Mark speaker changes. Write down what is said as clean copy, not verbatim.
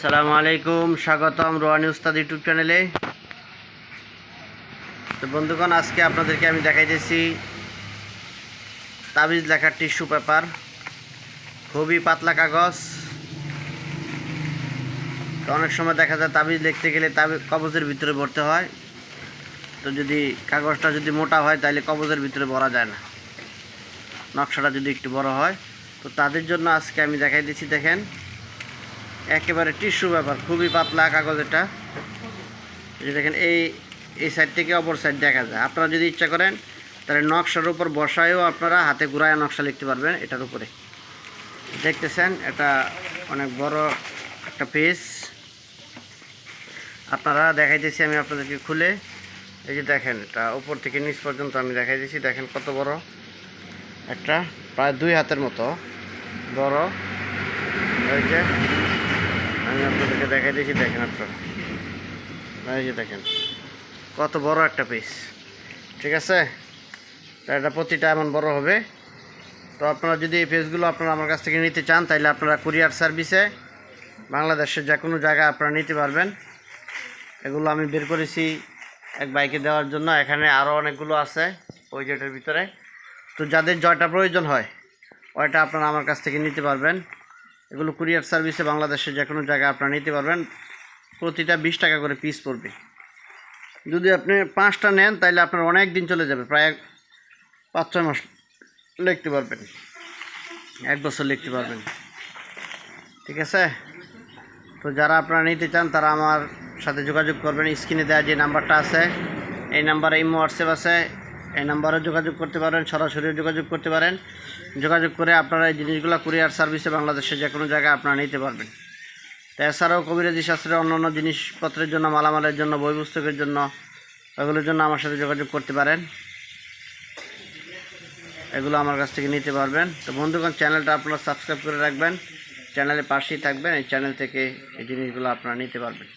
Speaker 1: আসসালামু আলাইকুম, স্বাগতম রোহানি উস্তাদ ইউটিউব চ্যানেলে। তো বন্ধুগণ, আজকে আপনাদেরকে আমি দেখাইতেছি তাবিজ লেখার টিস্যু পেপার। খুবই পাতলা কাগজ। তো অনেক সময় দেখা যায় তাবিজ লিখতে গেলে কবজের ভিতরে ভরতে হয়। তো যদি কাগজটা যদি মোটা হয় তাহলে কবজের ভিতরে ভরা যায় না, নকশাটা যদি একটু বড় হয়। তো তাদের জন্য আজকে আমি দেখাই দিচ্ছি। দেখেন, একেবারে টিস্যু পেপার, খুবই পাতলা কাগজ এটা। এই দেখেন, এই সাইড থেকে অপর সাইড দেখা যায়। আপনারা যদি ইচ্ছা করেন তাহলে নকশার উপর বসায়ও আপনারা হাতে ঘুরায় নকশা লিখতে পারবেন এটার উপরে। দেখতেছেন, এটা অনেক বড় একটা পেজ। আপনারা দেখাইতেছি আমি আপনাদেরকে খুলে। এই যে দেখেন, এটা উপর থেকে নিচ পর্যন্ত আমি দেখাই দিচ্ছি। দেখেন কত বড় একটা, প্রায় 2 হাতের মতো বড়। এই যে আমি আপনাদেরকে দেখাই দিয়েছি, দেখেন আপনারা। এই যে দেখেন কত বড় একটা পিস, ঠিক আছে। তো এটা প্রতিটা এমন বড় হবে। তো আপনারা যদি এই পেজগুলো আপনারা আমার কাছ থেকে নিতে চান তাহলে আপনারা কুরিয়ার সার্ভিসে বাংলাদেশের যে কোনো জায়গায় আপনারা নিতে পারবেন। এগুলো আমি বের করেছি এক বাইকে দেওয়ার জন্য। এখানে আরও অনেকগুলো আছে ওই যেটার ভিতরে। তো যাদের জয়টা প্রয়োজন হয় ওইটা আপনারা আমার কাছ থেকে নিতে পারবেন। এগুলো কুরিয়ার সার্ভিসে বাংলাদেশের যে কোনো জায়গায় আপনারা নিতে পারবেন। প্রতিটা 20 টাকা করে পিস পড়বে। যদি আপনি 5টা নেন তাহলে আপনার অনেক দিন চলে যাবে, প্রায় 5-6 মাস লিখতে পারবেন, 1 বছর লিখতে পারবেন, ঠিক আছে। তো যারা আপনারা নিতে চান তারা আমার সাথে যোগাযোগ করবেন। স্ক্রিনে দেওয়া যে নাম্বারটা আছে, এই নাম্বারে ইমো হোয়াটসঅ্যাপ আছে, এই নাম্বারে যোগাযোগ করতে পারেন, সরাসরি যোগাযোগ করতে পারেন। যোগাযোগ করে আপনারা এই জিনিসগুলো কুরিয়ার সার্ভিসে বাংলাদেশের যে কোনো জায়গায় আপনারা নিতে পারবেন। তো এছাড়াও কবিরাজি শাস্ত্রের অন্যান্য জিনিসপত্রের জন্য, মালামালের জন্য, বই পুস্তকের জন্য, এগুলোর জন্য আমার সাথে যোগাযোগ করতে পারেন। এগুলো আমার কাছ থেকে নিতে পারবেন। তো বন্ধুগণ, চ্যানেলটা আপনারা সাবস্ক্রাইব করে রাখবেন, চ্যানেলের পাশেই থাকবেন। এই চ্যানেল থেকে এই জিনিসগুলো আপনারা নিতে পারবেন।